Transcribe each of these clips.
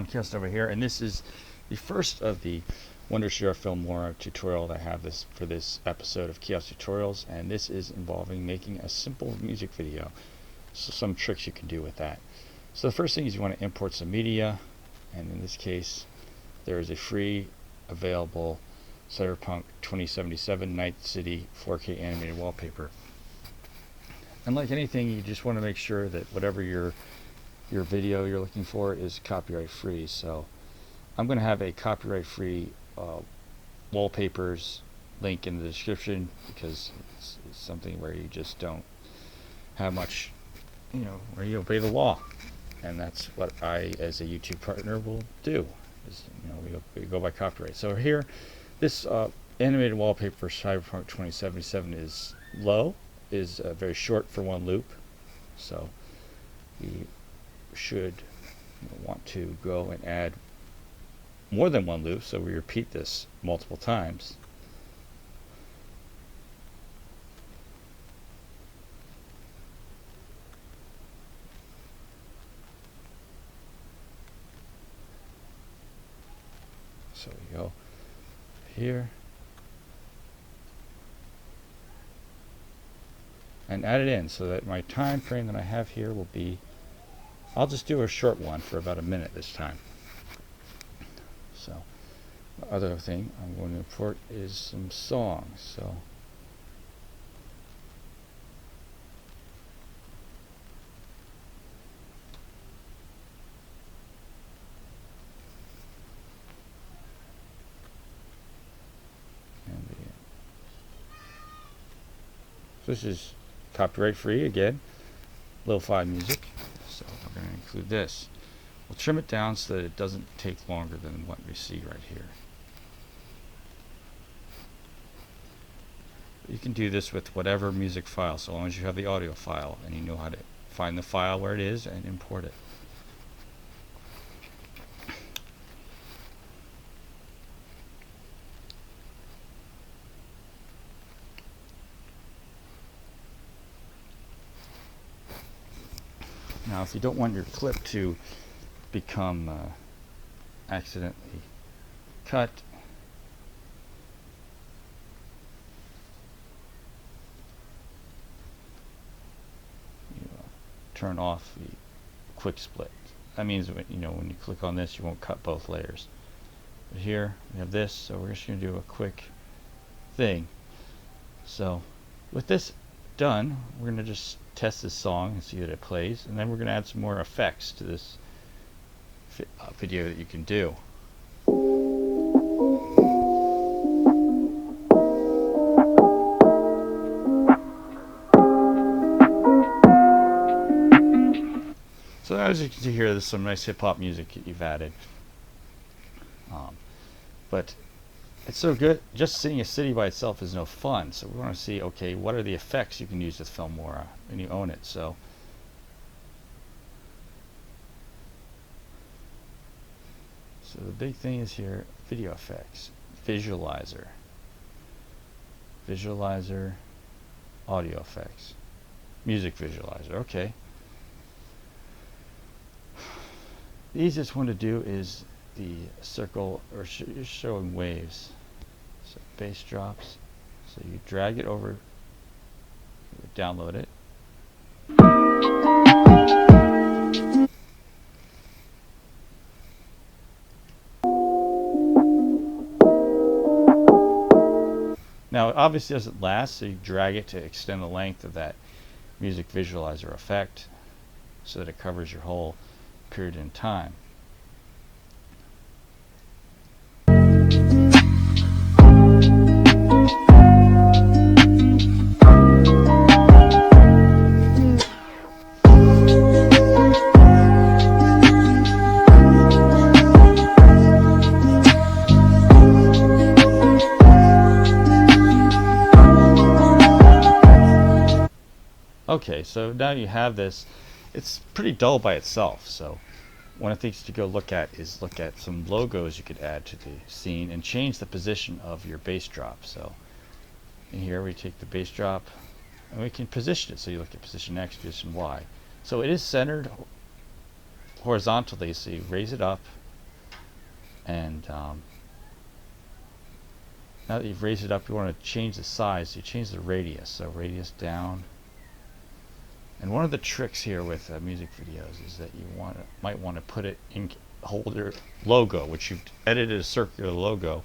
everyone, Kaos Nova here, and this is the first of the Wondershare Filmora tutorial that I have for this episode of Kaos Tutorials, and this is involving making a simple music video. So some tricks you can do with that. So the first thing is you want to import some media, and in this case there is a free available Cyberpunk 2077 Night City 4K animated wallpaper. And like anything, you just want to make sure that whatever your video you're looking for is copyright free. So I'm going to have a copyright free wallpapers link in the description, because it's something where you just don't have much, where you obey the law, and that's what I as a YouTube partner will do, is we go by copyright. So here, this animated wallpaper for Cyberpunk 2077 is very short for one loop, so you should want to go and add more than one loop, so we repeat this multiple times. So we go here and add it in, so that my time frame that I have here will be, I'll just do a short one for about a minute this time. So the other thing I'm going to import is some songs. So this is copyright free again, lo-fi music, so we're going to include this. We'll trim it down so that it doesn't take longer than what we see right here. You can do this with whatever music file, so long as you have the audio file and you know how to find the file where it is and import it. Now, if you don't want your clip to become accidentally cut, you turn off the quick split. That means when you click on this, you won't cut both layers. But here we have this, so we're just going to do a quick thing. So with this done, we're going to just test this song and see that it plays, and then we're going to add some more effects to this video that you can do. So as you can see here, there's some nice hip-hop music that you've added, but it's so good. Just seeing a city by itself is no fun, so we want to see, okay, what are the effects you can use with Filmora, and you own it. So the big thing is here, video effects, visualizer, audio effects, music visualizer. Okay, the easiest one to do is the circle, or showing waves. So bass drops, so you drag it over, you download it, now it obviously doesn't last, so you drag it to extend the length of that music visualizer effect so that it covers your whole period in time. Okay, so now you have this. It's pretty dull by itself, so one of the things to go look at is look at some logos you could add to the scene and change the position of your bass drop. So in here we take the bass drop and we can position it. So you look at position X, position Y. So it is centered horizontally, so you raise it up And now that you've raised it up, you want to change the size. You change the radius, so radius down. And one of the tricks here with music videos is that you might want to put it in, hold your logo, which you've edited a circular logo.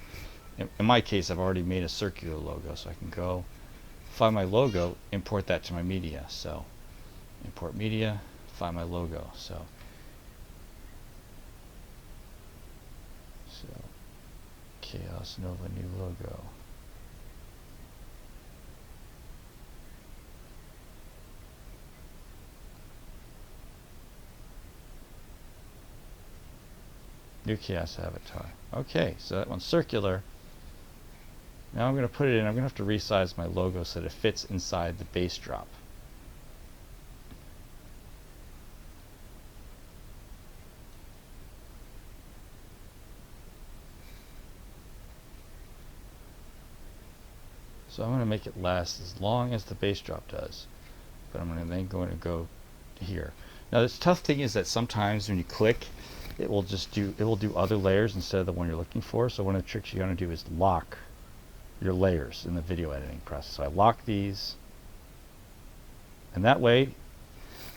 In my case, I've already made a circular logo, so I can go find my logo, import that to my media. So import media, find my logo. So Kaos Nova new logo. New Kaos avatar. Okay, so that one's circular. Now I'm going to put it in. I'm going to have to resize my logo so that it fits inside the bass drop. So I'm going to make it last as long as the bass drop does. But I'm going to go here. Now this tough thing is that sometimes when you click, it will do other layers instead of the one you're looking for. So one of the tricks you're going to do is lock your layers in the video editing process. So I lock these, and that way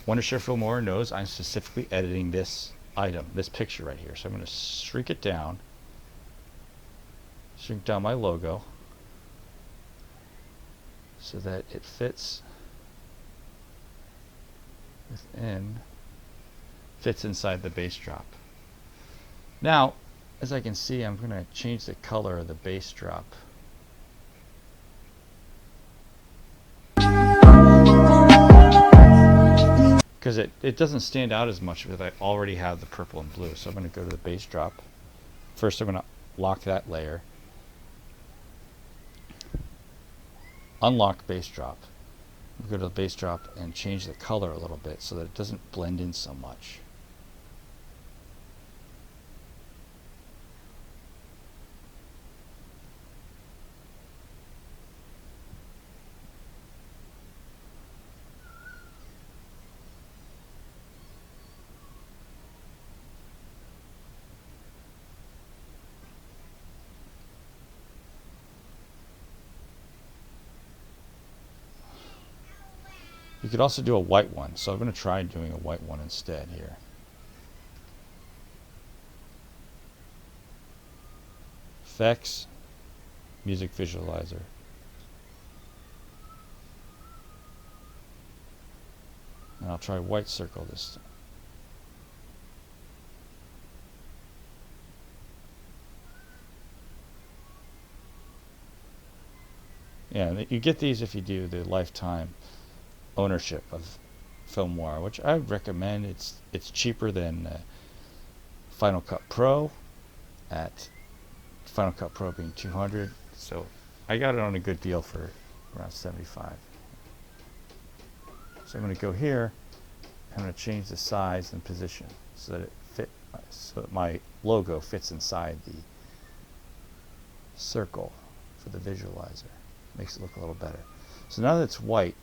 Wondershare Filmora knows I'm specifically editing this item, this picture right here. So I'm going to shrink it down, shrink down my logo so that it fits inside the bass drop. Now, as I can see, I'm going to change the color of the bass drop. Because it doesn't stand out as much because I already have the purple and blue. So I'm going to go to the bass drop. First I'm going to lock that layer. Unlock bass drop. Go to the bass drop and change the color a little bit so that it doesn't blend in so much. You could also do a white one, so I'm going to try doing a white one instead here. Effects, Music Visualizer. And I'll try white circle this time. Yeah, you get these if you do the lifetime ownership of Filmora, which I would recommend. It's cheaper than Final Cut Pro, at Final Cut Pro being $200. So I got it on a good deal for around $75. So I'm going to go here. I'm going to change the size and position so that so that my logo fits inside the circle for the visualizer. Makes it look a little better. So now that it's white,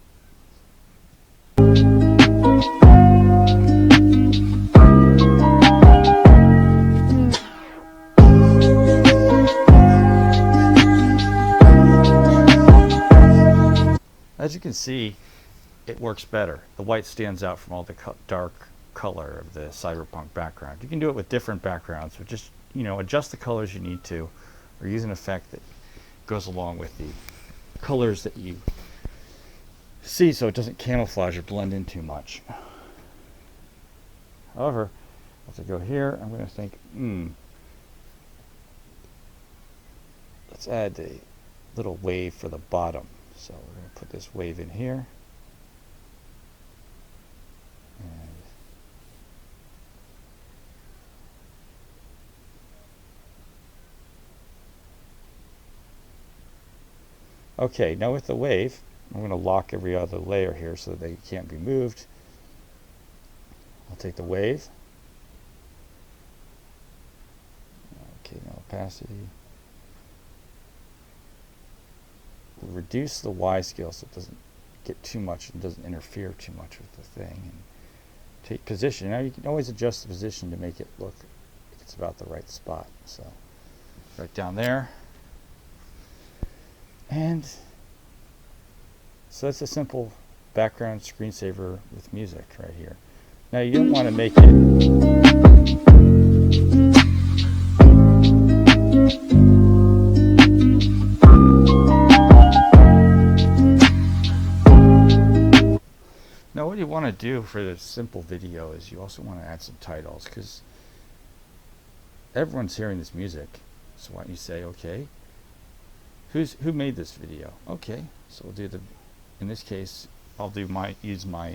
as you can see, it works better. The white stands out from all the dark color of the cyberpunk background. You can do it with different backgrounds, but just, adjust the colors you need to, or use an effect that goes along with the colors that you see so it doesn't camouflage or blend in too much. However, as I go here, I'm going to think, let's add the little wave for the bottom. So we're going to put this wave in here. And okay, now with the wave, I'm going to lock every other layer here so that they can't be moved. I'll take the wave. Okay, now opacity. We'll reduce the Y scale so it doesn't get too much and doesn't interfere too much with the thing. And take position. Now you can always adjust the position to make it look it's about the right spot. So right down there. And so that's a simple background screensaver with music right here. Now you don't want to make it Now what you want to do for this simple video is you also want to add some titles, because everyone's hearing this music. So why don't you say, okay, who made this video? Okay, so we'll do in this case, I'll use my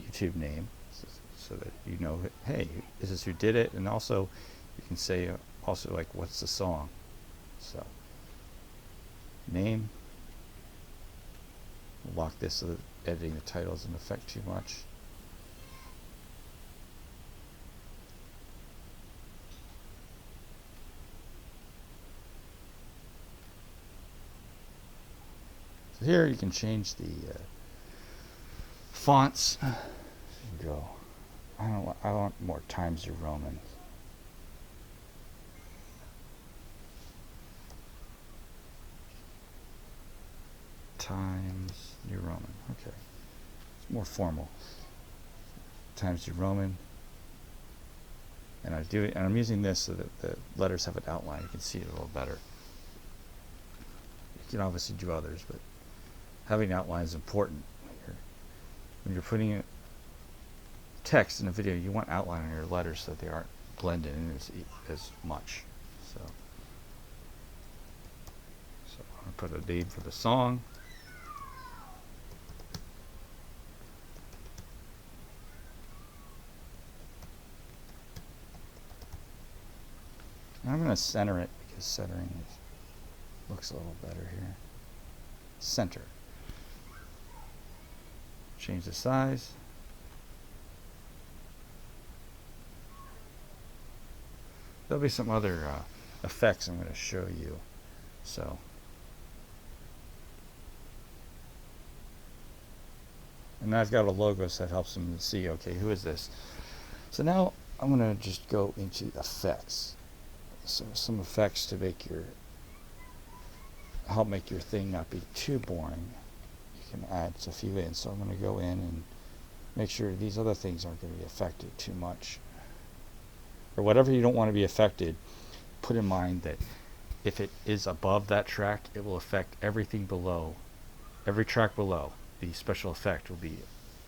YouTube name, so that you know, hey, this is who did it, and also you can say also like, what's the song? So name. We'll lock this so that editing the title doesn't affect too much. So here you can change the fonts. Go. I want more Times New Roman. Times New Roman. Okay, it's more formal. Times New Roman. And I'm using this so that the letters have an outline. You can see it a little better. You can obviously do others, but having an outline is important. When you're putting text in a video, you want outline on your letters so that they aren't blended in as much. So I'm going to put a name for the song. And I'm going to center it, because centering looks a little better here. Center. Change the size. There'll be some other effects I'm going to show you. So and I've got a logo, so that helps them to see, okay, who is this? So now I'm going to just go into effects. So some effects to help make your thing not be too boring. You can add a few in. So I'm going to go in and make sure these other things aren't going to be affected too much. Or whatever you don't want to be affected, put in mind that if it is above that track, it will affect everything below. Every track below, the special effect will be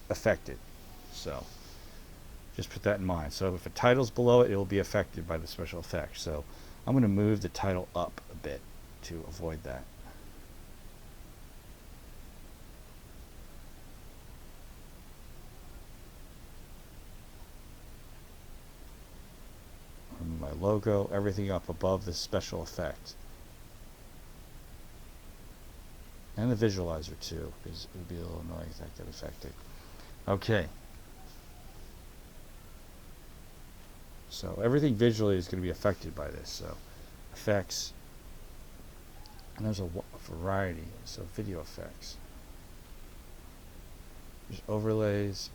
affected. So just put that in mind. So if a title's below it, it will be affected by the special effect. So I'm going to move the title up a bit to avoid that. And my logo, everything up above the special effect. And the visualizer too, because it would be a little annoying if that got affected. Okay. So everything visually is going to be affected by this. So effects, and there's a variety. So video effects, there's overlays.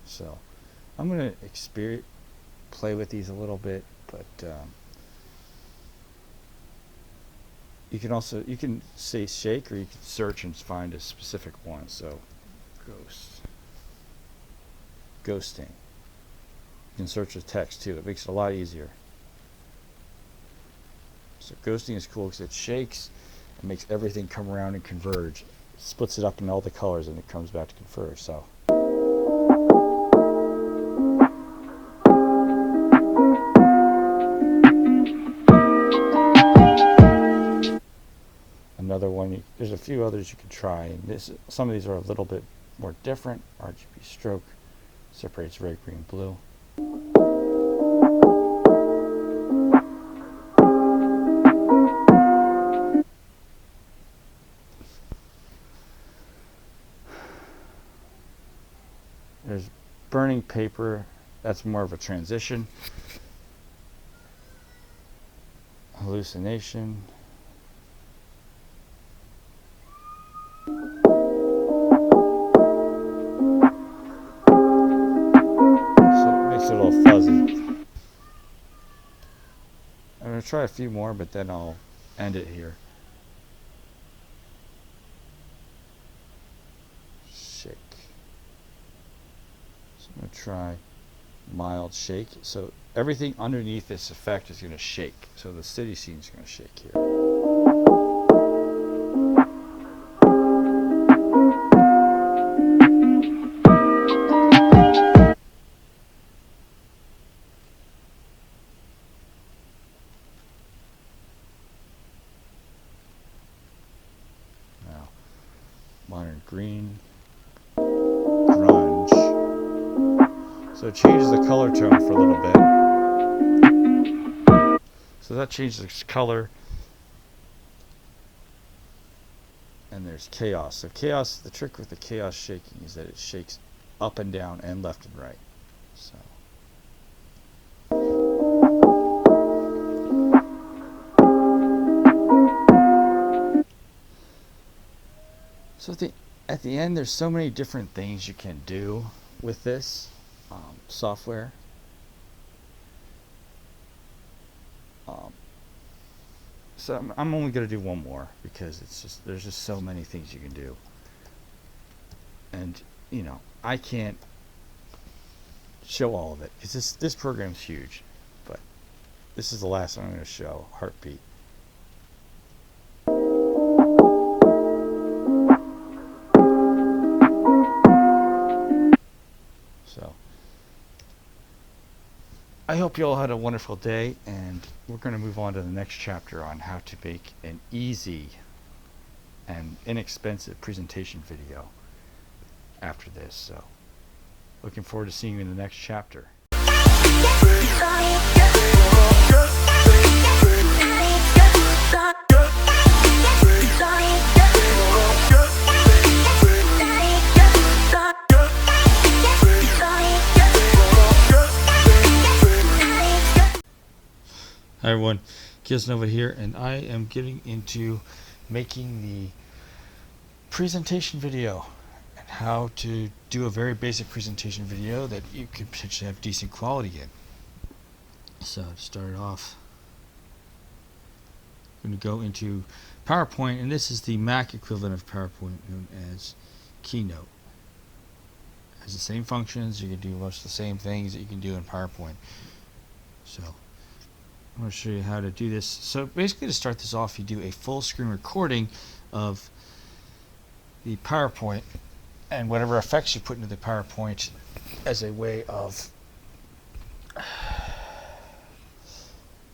So I'm going to play with these a little bit, but you can say shake, or you can search and find a specific one. So ghosting. You can search with text too. It makes it a lot easier. So ghosting is cool because it shakes and makes everything come around and converge. It splits it up in all the colors and it comes back to converge. So another one, there's a few others you can try, and some of these are a little bit more different. RGB stroke separates red, green, blue. There's burning paper, that's more of a transition. Hallucination. to try a few more, but then I'll end it here. Shake. So I'm going to try mild shake. So everything underneath this effect is going to shake. So the city scene is going to shake here. Now, modern green, grunge. So it changes the color tone for a little bit. So that changes its color. And there's chaos. So chaos, the trick with the chaos shaking is that it shakes up and down and left and right. So at the end, there's so many different things you can do with this software. So I'm only going to do one more because there's just so many things you can do. And you know, I can't show all of it because this program's huge. But this is the last one I'm going to show, Heartbeat. So I hope you all had a wonderful day, and we're going to move on to the next chapter on how to make an easy and inexpensive presentation video after this. So looking forward to seeing you in the next chapter. Hi everyone, Kaos Nova here, and I am getting into making the presentation video and how to do a very basic presentation video that you could potentially have decent quality in. So to start off, I'm going to go into PowerPoint, and this is the Mac equivalent of PowerPoint known as Keynote. It has the same functions, you can do most of the same things that you can do in PowerPoint. So I'm going to show you how to do this. So basically, to start this off, you do a full screen recording of the PowerPoint and whatever effects you put into the PowerPoint as a way of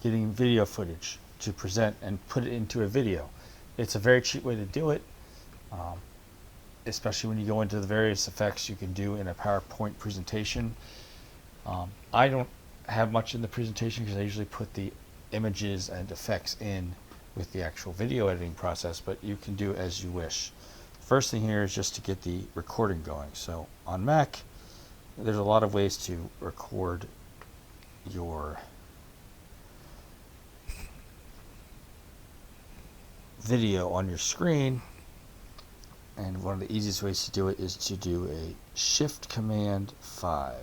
getting video footage to present and put it into a video. It's a very cheap way to do it, especially when you go into the various effects you can do in a PowerPoint presentation. I don't have much in the presentation because I usually put the images and effects in with the actual video editing process, but you can do as you wish. First thing here is just to get the recording going. So on Mac, there's a lot of ways to record your video on your screen, and one of the easiest ways to do it is to do a Shift Command 5.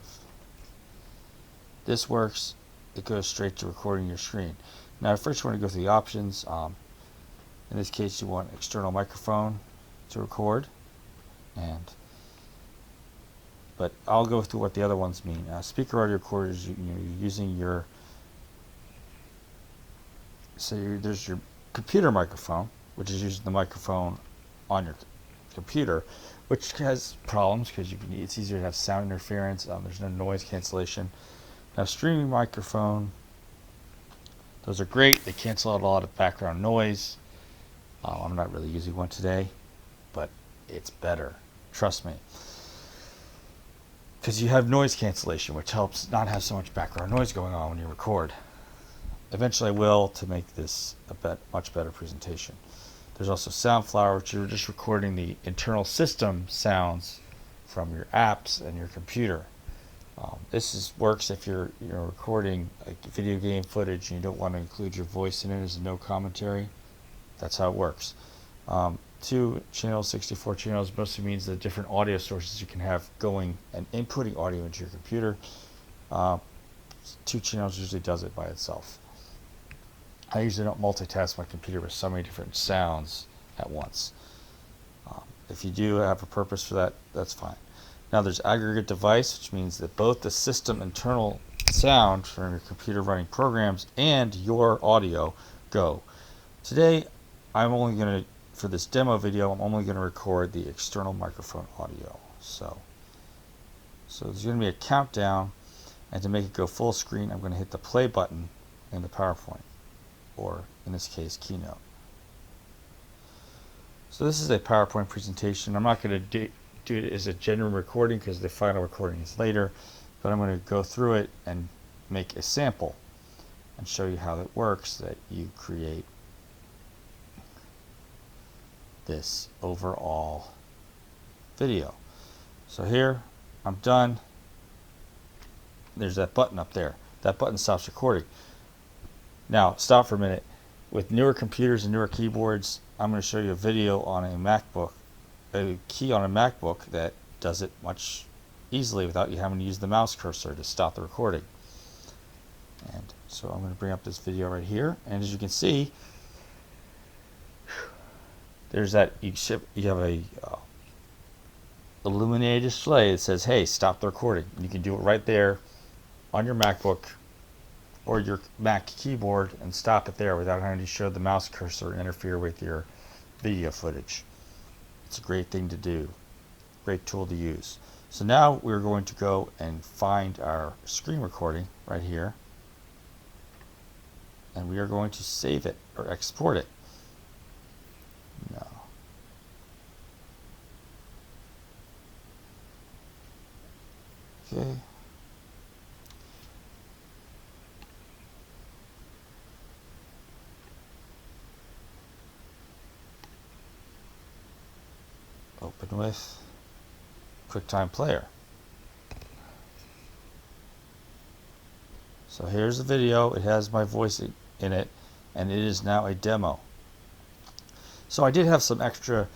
This works. It goes straight to recording your screen. Now first you want to go through the options. In this case you want external microphone to record, but I'll go through what the other ones mean. Speaker audio recorder is you're using your, there's your computer microphone, which is using the microphone on your computer, which has problems because it's easier to have sound interference. There's no noise cancellation. Now streaming microphone, those are great. They cancel out a lot of background noise. I'm not really using one today, but it's better. Trust me. Because you have noise cancellation, which helps not have so much background noise going on when you record. Eventually I will, to make this a much better presentation. There's also Soundflower, which you're just recording the internal system sounds from your apps and your computer. This works if you're recording a video game footage and you don't want to include your voice in it as no commentary. That's how it works. 2 channels, 64 channels mostly means the different audio sources you can have going and inputting audio into your computer. 2 channels usually does it by itself. I usually don't multitask my computer with so many different sounds at once. If you do have a purpose for that, that's fine. Now there's aggregate device, which means that both the system internal sound from your computer running programs and your audio go. Today, for this demo video, I'm only going to record the external microphone audio. So there's going to be a countdown, and to make it go full screen, I'm going to hit the play button in the PowerPoint, or in this case, Keynote. So this is a PowerPoint presentation. I'm not going to do it as a genuine recording because the final recording is later, but I'm going to go through it and make a sample and show you how it works, that you create this overall video. So here, I'm done. There's that button up there. That button stops recording. Now, stop for a minute. With newer computers and newer keyboards, I'm going to show you a video on a MacBook, a key on a MacBook that does it much easily without you having to use the mouse cursor to stop the recording. And so I'm going to bring up this video right here, and as you can see, there's that you have a illuminated display that says, "Hey, stop the recording." And you can do it right there on your MacBook or your Mac keyboard and stop it there without having to show the mouse cursor and interfere with your video footage. It's a great thing to do, great tool to use. So now we're going to go and find our screen recording right here, and we are going to save it or export it. No. Okay. Open with QuickTime Player. So here's the video. It has my voice in it, and it is now a demo. So I did have some extra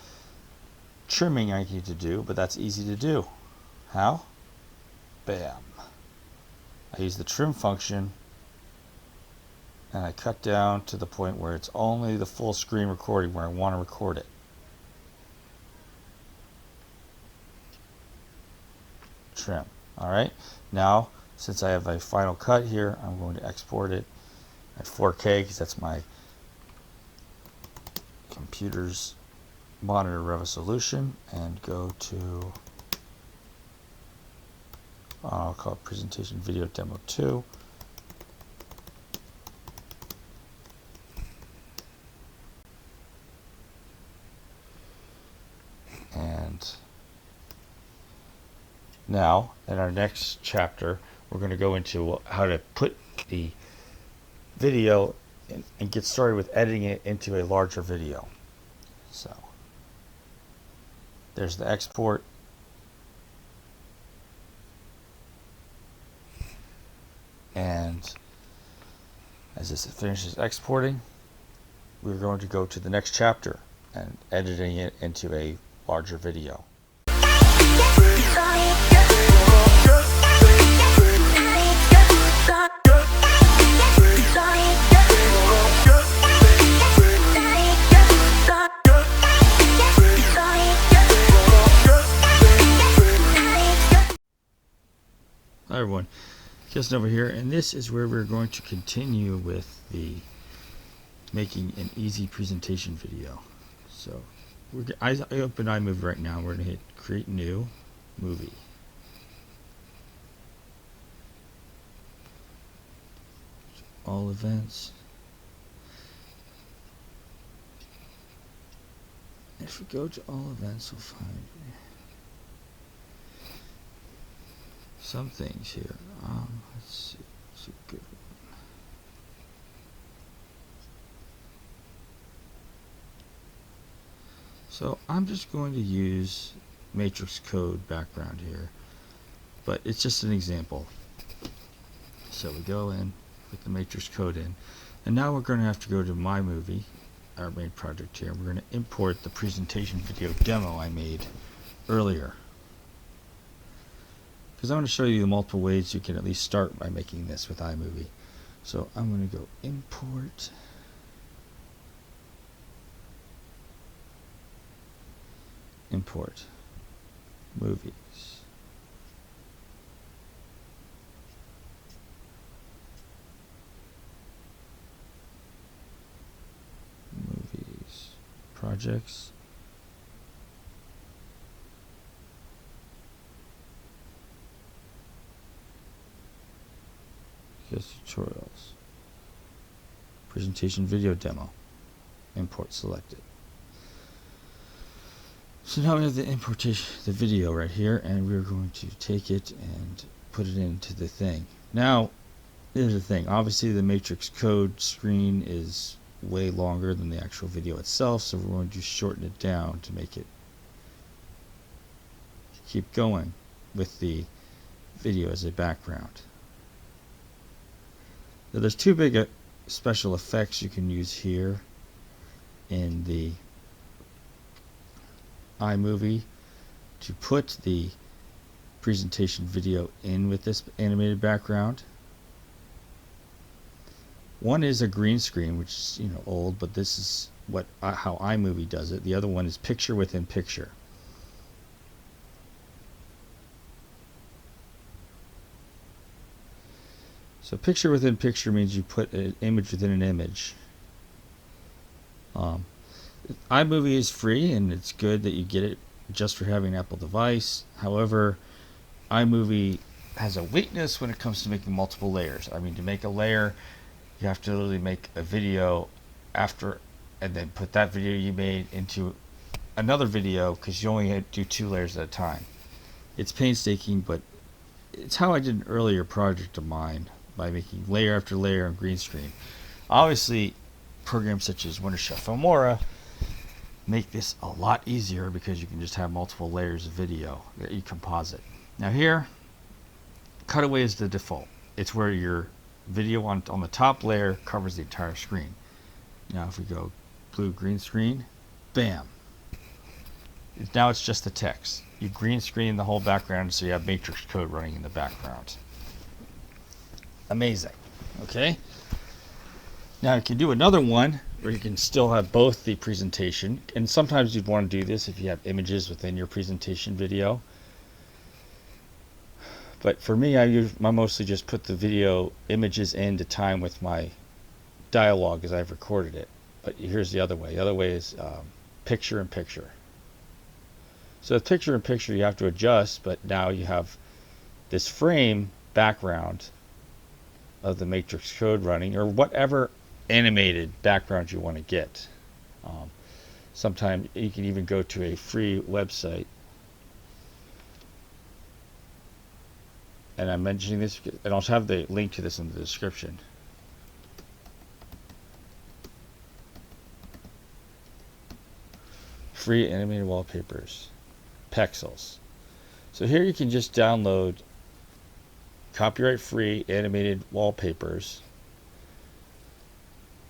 trimming I need to do, but that's easy to do. How? Bam. I use the trim function, and I cut down to the point where it's only the full screen recording where I want to record it. Trim. Alright, now since I have a final cut here, I'm going to export it at 4K because that's my computer's monitor resolution, and go to, I'll call it Presentation Video Demo 2. And now, in our next chapter, we're going to go into how to put the video and get started with editing it into a larger video. So, there's the export. And as this finishes exporting, we're going to go to the next chapter and editing it into a larger video. Hi everyone, Kaos Nova here, and this is where we're going to continue with the making an easy presentation video. So I open iMovie right now. We're going to hit Create New Movie. All events. If we go to all events, we'll find some things here. Let's see. It's a good one. So I'm just going to use matrix code background here, but it's just an example. So we go in, put the matrix code in, and now we're going to have to go to My Movie, our main project here. We're going to import the presentation video demo I made earlier, because I want to show you the multiple ways you can at least start by making this with iMovie. So I'm going to go import import movies. Movies, projects. Tutorials. Presentation video demo. Import selected. So now we have the video right here, and we're going to take it and put it into the thing. Now, here's the thing. Obviously, the matrix code screen is way longer than the actual video itself, so we're going to shorten it down to make it keep going with the video as a background. Now, there's two big special effects you can use here in the iMovie to put the presentation video in with this animated background. One is a green screen, which is old, but this is how iMovie does it. The other one is picture within picture. So picture within picture means you put an image within an image. iMovie is free, and it's good that you get it just for having an Apple device. However, iMovie has a weakness when it comes to making multiple layers. I mean, to make a layer, you have to literally make a video after, and then put that video you made into another video, because you only do 2 layers at a time. It's painstaking, but it's how I did an earlier project of mine, by making layer after layer on green screen. Obviously, programs such as Wondershare Filmora make this a lot easier, because you can just have multiple layers of video that you composite. Now here, cutaway is the default. It's where your video on the top layer covers the entire screen. Now if we go blue-green screen, bam. Now it's just the text. You green screen the whole background, so you have matrix code running in the background. Amazing. Okay. Now you can do another one where you can still have both the presentation, and sometimes you'd want to do this if you have images within your presentation video. But for me, I mostly just put the video images into time with my dialogue as I've recorded it. But here's the other way. The other way is picture in picture. So with picture in picture, you have to adjust, but now you have this frame background of the matrix code running, or whatever animated background you want to get. Sometimes you can even go to a free website, and I'm mentioning this, and I'll have the link to this in the description. Free animated wallpapers, Pexels. So here you can just download copyright free animated wallpapers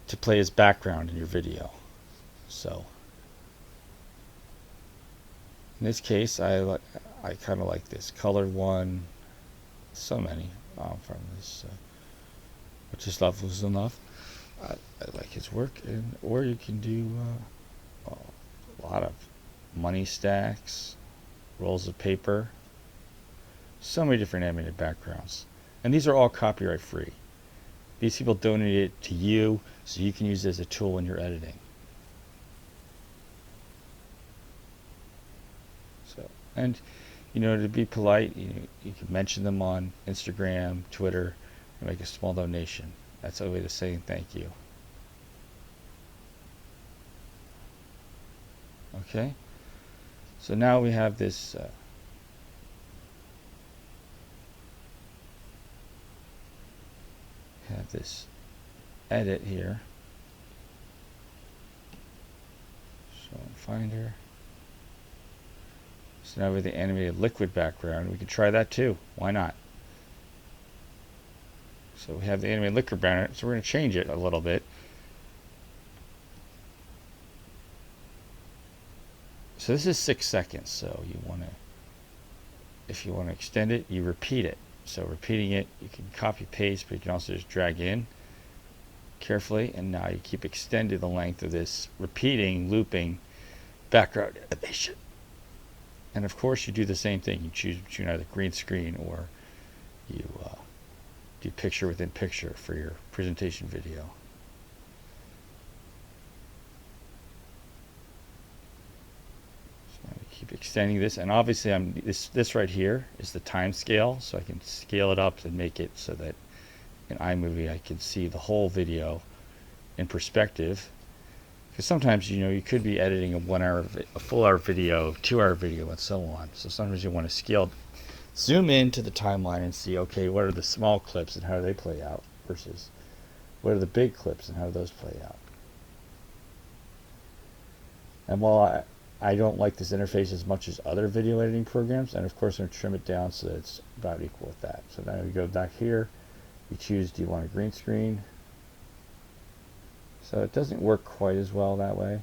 to play as background in your video. So in this case, I kind of like this colored one. So many from this, which is lovely enough. I like his work, or you can do a lot of money stacks, rolls of paper. So many different animated backgrounds, and these are all copyright free. These people donated it to you, so you can use it as a tool when you're editing. So, and to be polite, you can mention them on Instagram, Twitter, and make a small donation. That's a way to say thank you. Okay, so now we have this edit here. So Finder. So now with the animated liquid background, we can try that too. Why not? So we have the animated liquid background, so we're going to change it a little bit. So this is 6 seconds, so if you want to extend it, you repeat it. So repeating it, you can copy paste, but you can also just drag in carefully, and now you keep extending the length of this repeating, looping background animation. And of course you do the same thing. You choose between either green screen or you do picture within picture for your presentation video. So I'm going to keep extending this, and obviously this right here is the time scale, so I can scale it up and make it so that in iMovie I can see the whole video in perspective. Because sometimes, you could be editing a 1 hour, a full hour video, 2 hour video, and so on. So sometimes you want to zoom into the timeline and see, okay, what are the small clips and how do they play out versus what are the big clips and how do those play out. And while I don't like this interface as much as other video editing programs, and of course I'm going to trim it down so that it's about equal with that. So now we go back here, you choose, do you want a green screen? So it doesn't work quite as well that way,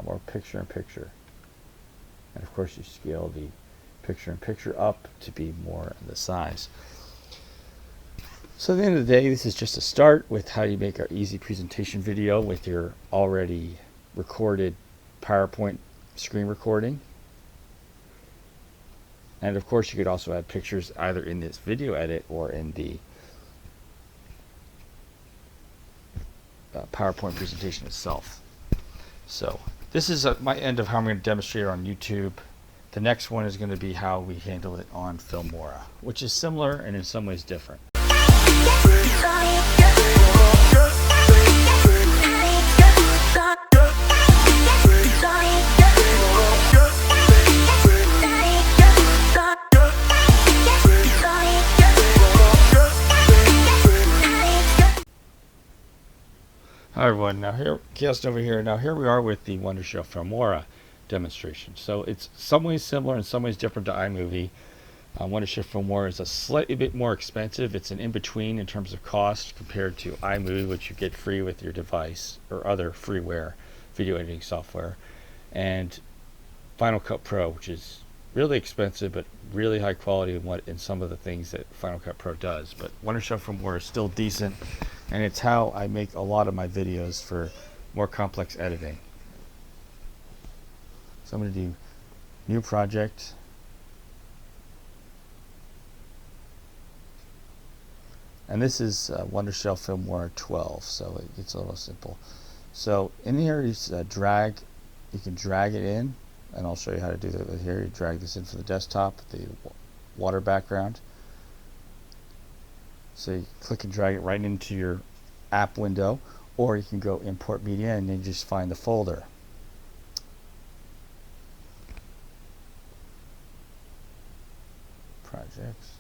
or picture in picture. And of course you scale the picture in picture up to be more the size. So at the end of the day, this is just a start with how you make an easy presentation video with your already recorded PowerPoint screen recording. And of course you could also add pictures either in this video edit or in the PowerPoint presentation itself. So this is my end of how I'm going to demonstrate it on YouTube. The next one is going to be how we handle it on Filmora, which is similar and in some ways different. Hi everyone, now here, Kaos Nova here. Now here we are with the Wondershare Filmora demonstration. So it's some ways similar and some ways different to iMovie. Wondershare Filmora is a slightly bit more expensive. It's an in-between in terms of cost compared to iMovie, which you get free with your device or other freeware video editing software, and Final Cut Pro, which is really expensive but really high quality in some of the things that Final Cut Pro does. But Wondershare Filmora is still decent, and it's how I make a lot of my videos for more complex editing. So I'm going to do new project. And this is Wondershare Filmora 12, so it's a little simple. So in here you can drag it in, and I'll show you how to do that here. You drag this in for the desktop, the water background. So you click and drag it right into your app window, or you can go import media and then just find the folder. Projects.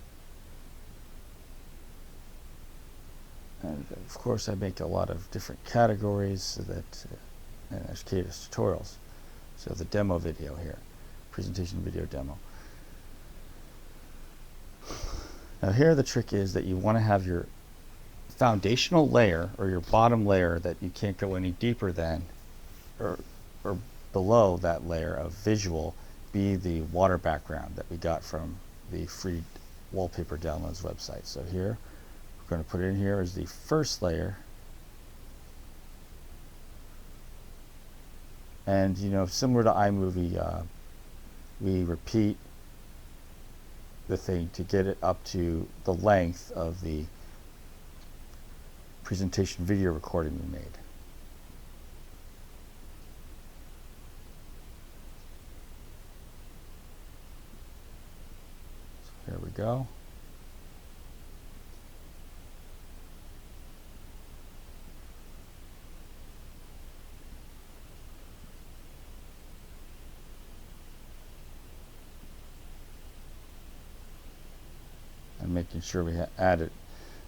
And of course I make a lot of different categories so that, and there's Kaos tutorials. So the demo video here, presentation video demo. Now here the trick is that you want to have your foundational layer or your bottom layer that you can't go any deeper than or below that layer of visual be the water background that we got from the free wallpaper downloads website. So here we're going to put it in here as the first layer, and similar to iMovie, we repeat the thing to get it up to the length of the presentation video recording we made. So here we go. And making sure we add it.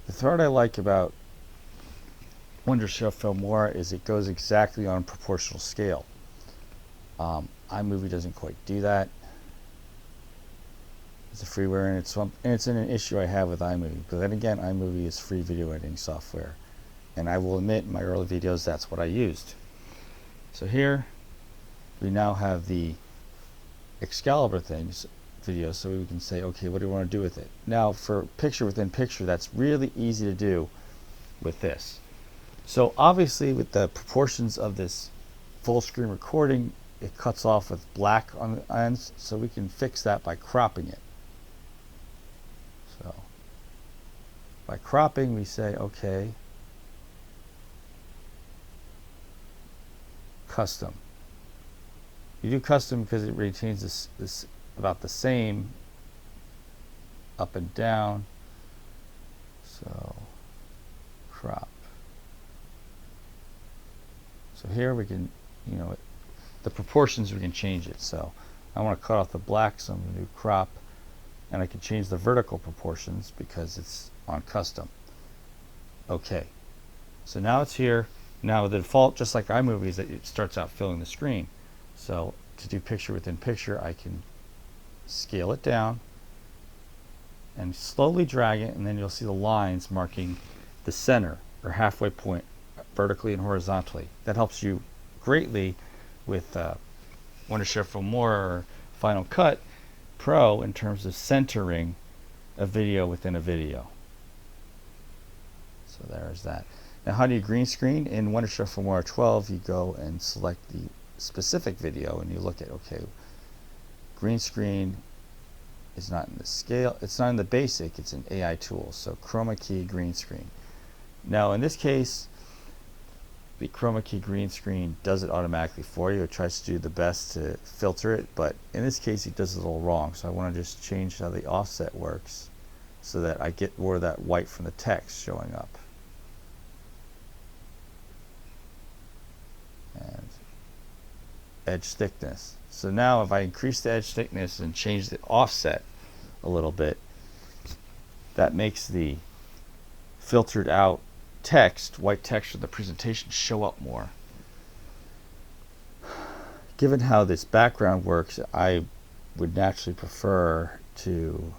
The part I like about Wondershare Filmora is it goes exactly on proportional scale. iMovie doesn't quite do that. It's a freeware, and it's an issue I have with iMovie. But then again, iMovie is free video editing software, and I will admit in my early videos that's what I used. So here we now have the Excalibur video, so we can say, okay, what do we want to do with it? Now for picture within picture, that's really easy to do with this. So obviously with the proportions of this full screen recording, it cuts off with black on the ends, so we can fix that by cropping it. So by cropping, we say okay, custom. You do custom because it retains this about the same up and down. So crop. So here we can, you know, the proportions, we can change it. So I want to cut off the black, so I'm going to do crop, and I can change the vertical proportions because it's on custom. Okay, so now it's here. Now the default, just like iMovie, is that it starts out filling the screen. So to do picture within picture, I can scale it down and slowly drag it, and then you'll see the lines marking the center or halfway point vertically and horizontally. That helps you greatly with Wondershare Filmora or Final Cut Pro in terms of centering a video within a video. So there's that. Now, how do you green screen? In Wondershare Filmora 12, you go and select the specific video and you look at, okay, green screen is not in the scale, it's not in the basic, it's an AI tool. So chroma key green screen. Now in this case, the chroma key green screen does it automatically for you. It tries to do the best to filter it, but in this case it does it a little wrong. So I want to just change how the offset works so that I get more of that white from the text showing up. And edge thickness. So now if I increase the edge thickness and change the offset a little bit, that makes the filtered out text, white text of the presentation, show up more. Given how this background works, I would naturally prefer to,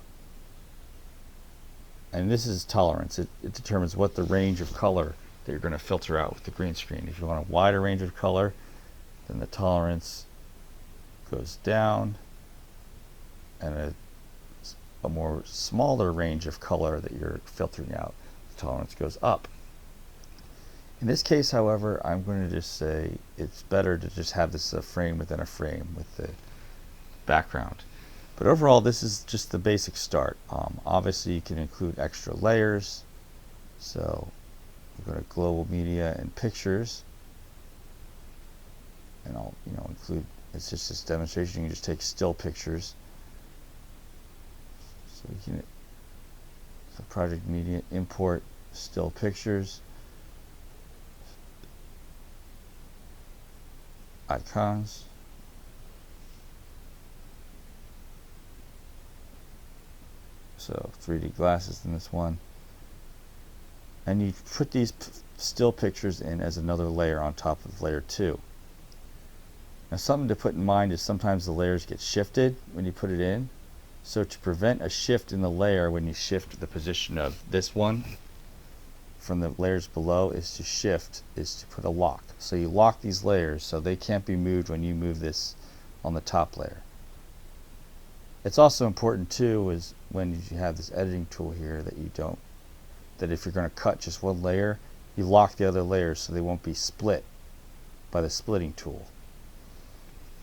and this is tolerance, it determines what the range of color that you're going to filter out with the green screen. If you want a wider range of color, then the tolerance goes down, and a more smaller range of color that you're filtering out, the tolerance goes up. In this case, however, I'm going to just say it's better to just have this a frame within a frame with the background. But overall, this is just the basic start. Obviously, you can include extra layers. So we're going to global media and pictures, and I'll include. It's just this demonstration. You can just take still pictures. So we can, so project media, import still pictures. Icons. So 3D glasses in this one. And you put these still pictures in as another layer on top of layer 2. Now something to put in mind is sometimes the layers get shifted when you put it in. So to prevent a shift in the layer when you shift the position of this one from the layers below is to put a lock. So you lock these layers so they can't be moved when you move this on the top layer. It's also important too is when you have this editing tool here that if you're going to cut just one layer, you lock the other layers so they won't be split by the splitting tool.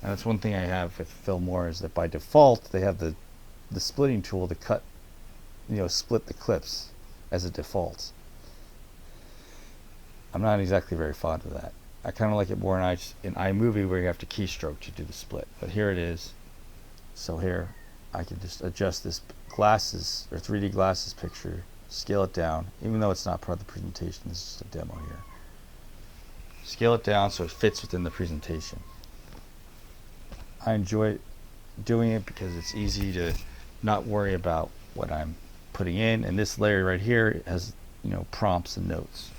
And that's one thing I have with Filmora is that by default they have the splitting tool to cut, split the clips as a default. I'm not exactly very fond of that. I kind of like it more in iMovie where you have to keystroke to do the split. But here it is. So here I can just adjust this glasses or 3D glasses picture, scale it down, even though it's not part of the presentation. This is just a demo here. Scale it down so it fits within the presentation. I enjoy doing it because it's easy to not worry about what I'm putting in, and this layer right here has prompts and notes.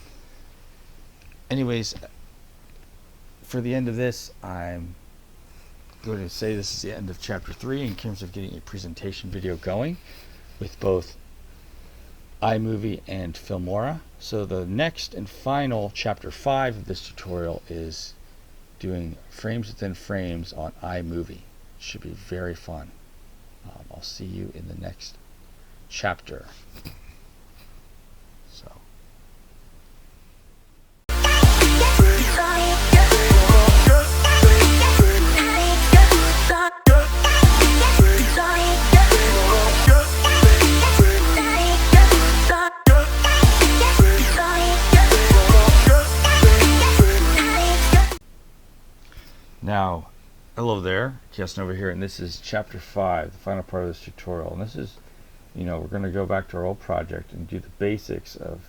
Anyways, for the end of this, I'm going to say this is the end of chapter 3 in terms of getting a presentation video going with both iMovie and Filmora. So the next and final chapter 5 of this tutorial is doing frames within frames on iMovie. It should be very fun. I'll see you in the next chapter. So Hello there, Kaos Nova here, and this is chapter 5, the final part of this tutorial. And this is, we're going to go back to our old project and do the basics of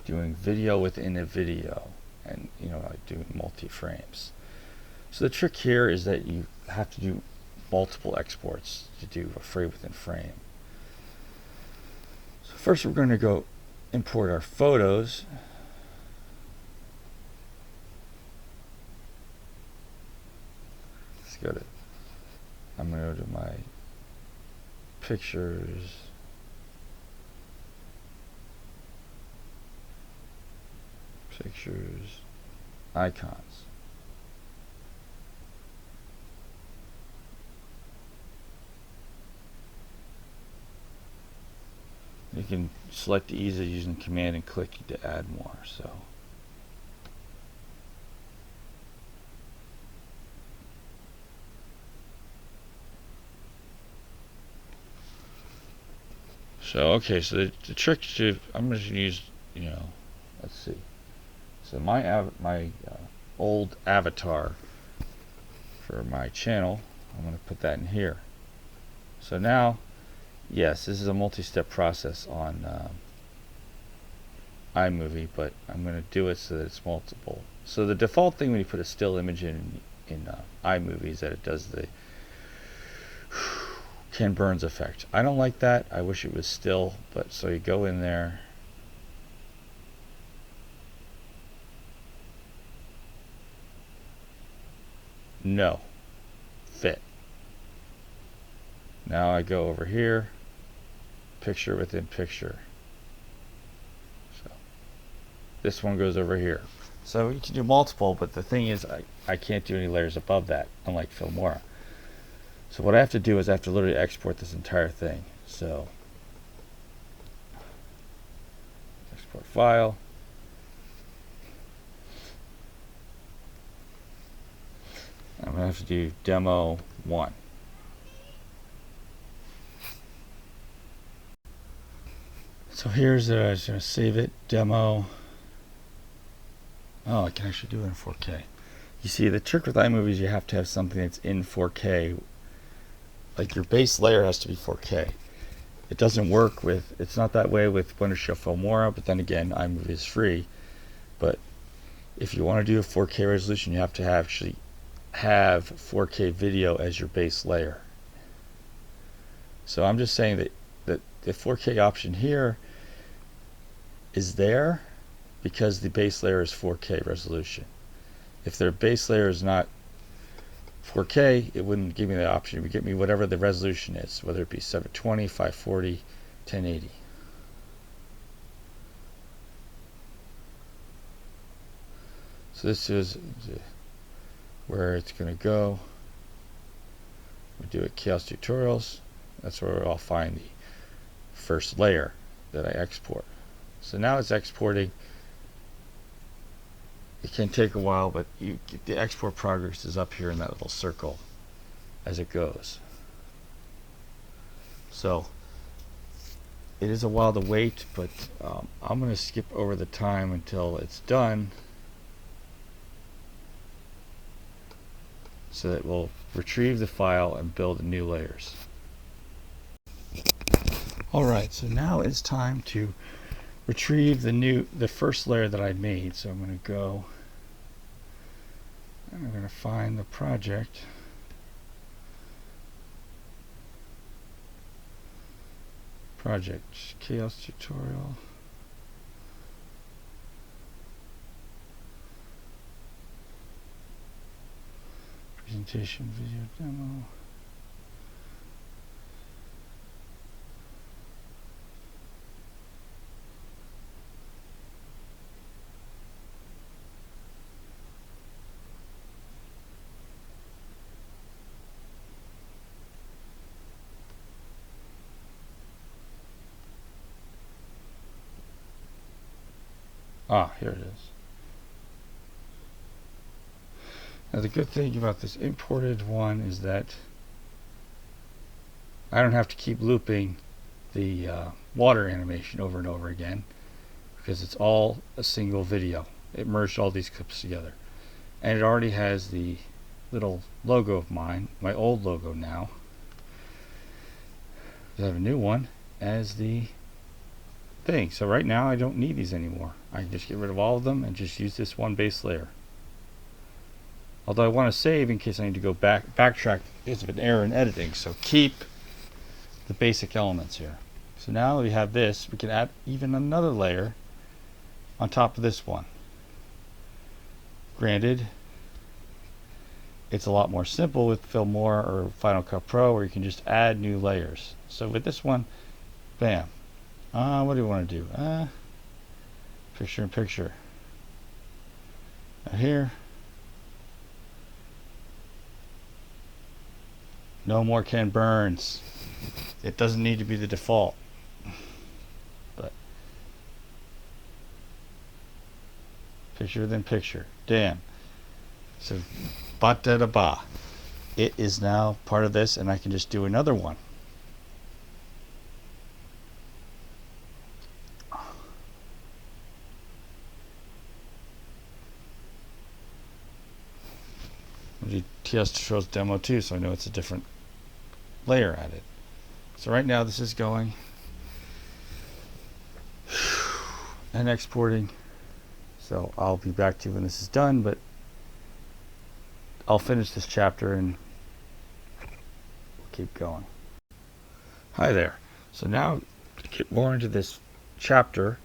doing video within a video, and like doing multi-frames. So the trick here is that you have to do multiple exports to do a frame within frame. So first we're going to go import our photos. I'm going to go to my pictures, icons. You can select easy using command and click to add more. So okay, so the trick to, I'm going to use, let's see. So my old avatar for my channel, I'm going to put that in here. So now, yes, this is a multi-step process on iMovie, but I'm going to do it so that it's multiple. So the default thing when you put a still image in iMovie is that it does the Ken Burns effect. I don't like that. I wish it was still, but so you go in there, no, fit. Now I go over here, picture within picture. So this one goes over here. So you can do multiple, but the thing is I can't do any layers above that, unlike Filmora. So what I have to do is I have to literally export this entire thing. So export file. I'm going to have to do demo 1. So here's I was going to save it, demo. Oh, I can actually do it in 4K. You see, the trick with iMovie is you have to have something that's in 4K. Like your base layer has to be 4K. It doesn't work with, it's not that way with Wondershare Filmora, but then again, iMovie is free. But if you want to do a 4K resolution, you have to actually have 4K video as your base layer. So I'm just saying that the 4K option here is there because the base layer is 4K resolution. If their base layer is not 4K, it wouldn't give me the option. It would give me whatever the resolution is, whether it be 720, 540, 1080. So this is where it's going to go. We do it Kaos Tutorials. That's where I'll find the first layer that I export. So now it's exporting. It can take a while, but the export progress is up here in that little circle as it goes. So it is a while to wait, but I'm going to skip over the time until it's done so that we'll retrieve the file and build the new layers. Alright, so now it's time to retrieve the first layer that I made. So I'm going to go and I'm going to find the project. Kaos Tutorial. Presentation video demo. Ah, here it is. Now the good thing about this imported one is that I don't have to keep looping the water animation over and over again because it's all a single video. It merged all these clips together. And it already has the little logo of mine, my old logo now. I have a new one as the thing. So right now I don't need these anymore. I can just get rid of all of them and just use this one base layer. Although I want to save in case I need to go backtrack because of an error in editing. So keep the basic elements here. So now we have this, we can add even another layer on top of this one. Granted, it's a lot more simple with Filmora or Final Cut Pro, where you can just add new layers. So with this one, bam. What do we want to do? Picture in picture. Now here, no more Ken Burns. It doesn't need to be the default. But picture within picture. Damn. So ba-da-da-ba. It is now part of this, and I can just do another one. I'll do TS Tutorials demo too, so I know it's a different layer added. So right now this is going and exporting. So I'll be back to you when this is done, but I'll finish this chapter and keep going. Hi there. So now to get more into this chapter,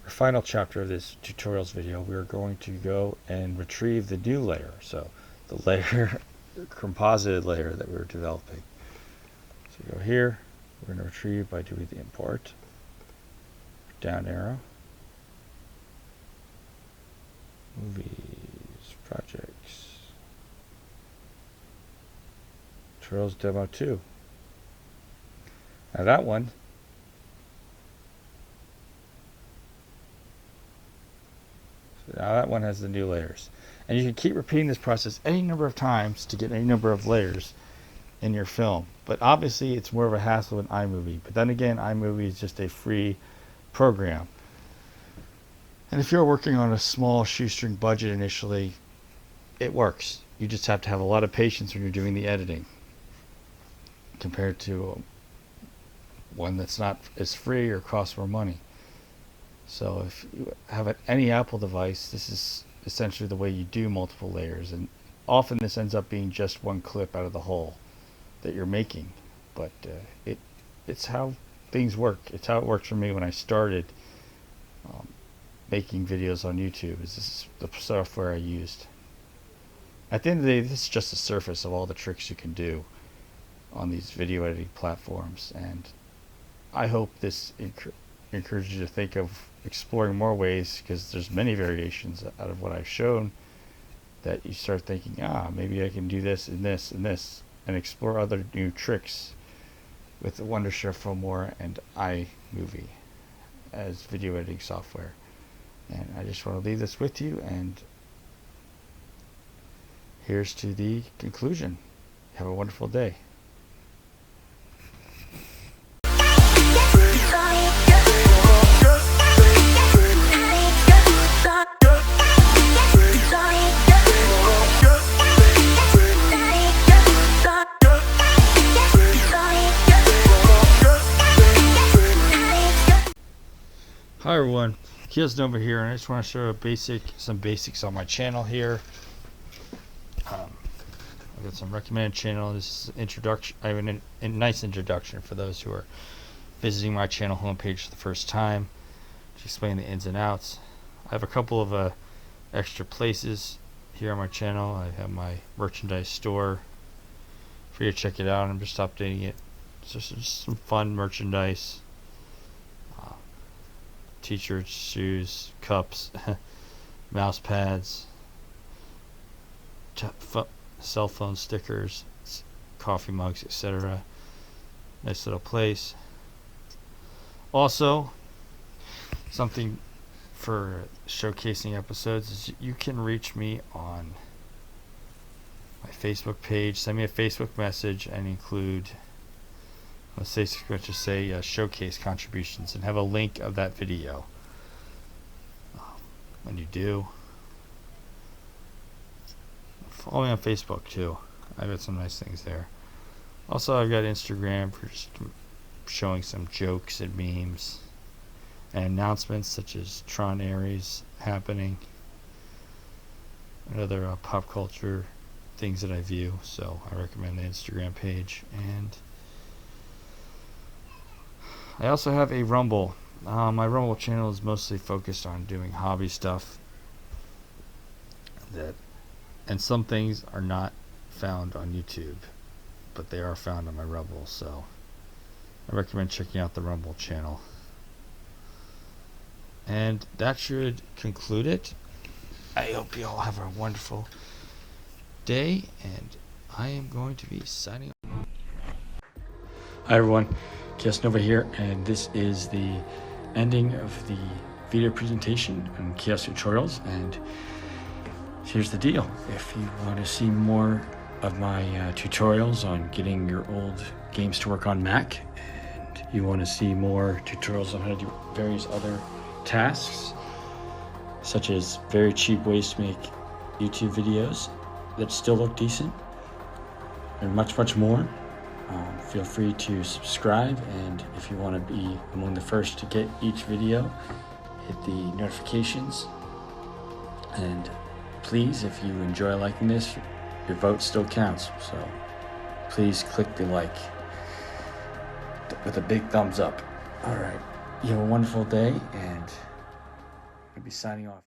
the final chapter of this tutorials video, we're going to go and retrieve the new layer. So the layer, the composited layer that we were developing. So go here, we're going to retrieve by doing the import, down arrow, movies, projects, tutorials demo 2. Now that one, has the new layers. And you can keep repeating this process any number of times to get any number of layers in your film. But obviously it's more of a hassle in iMovie. But then again, iMovie is just a free program. And if you're working on a small shoestring budget initially, it works. You just have to have a lot of patience when you're doing the editing, compared to one that's not as free or costs more money. So if you have any Apple device, this is essentially the way you do multiple layers, and often this ends up being just one clip out of the whole that you're making. But it's how things work. It's how it worked for me when I started making videos on YouTube. This is the software I used. At the end of the day, this is just the surface of all the tricks you can do on these video editing platforms, and I hope this encourages you to think of exploring more ways, because there's many variations out of what I've shown, that you start thinking, maybe I can do this and this and this, and explore other new tricks with the Wondershare Filmora and iMovie as video editing software. And I just want to leave this with you, and here's to the conclusion. Have a wonderful day. Hi everyone, Kaos Nova here, and I just want to show some basics on my channel here. I've got some recommended channel. This is introduction. I have a nice introduction for those who are visiting my channel homepage for the first time, to explain the ins and outs. I have a couple of extra places here on my channel. I have my merchandise store for you to check it out. I'm just updating it. So just some fun merchandise. T-shirts, shoes, cups, mouse pads, cell phone stickers, coffee mugs, etc. Nice little place. Also, something for showcasing episodes is you can reach me on my Facebook page. Send me a Facebook message and include, let's just say showcase contributions, and have a link of that video. When you do, Follow me on Facebook too. I've got some nice things there. Also, I've got Instagram for just showing some jokes and memes and announcements such as Tron Ares happening and other pop culture things that I view. So I recommend the Instagram page. And I also have a Rumble. My Rumble channel is mostly focused on doing hobby stuff, and some things are not found on YouTube, but they are found on my Rumble, so I recommend checking out the Rumble channel. And that should conclude it. I hope you all have a wonderful day, and I am going to be signing off. Hi everyone, Kaos Nova here, and this is the ending of the video presentation on Kaos Tutorials. And here's the deal: if you want to see more of my tutorials on getting your old games to work on Mac, and you want to see more tutorials on how to do various other tasks, such as very cheap ways to make YouTube videos that still look decent, and much more, feel free to subscribe. And if you want to be among the first to get each video, hit the notifications. And please, if you enjoy liking this, your vote still counts, so please click the like with a big thumbs up. All right, you have a wonderful day, and I'll be signing off.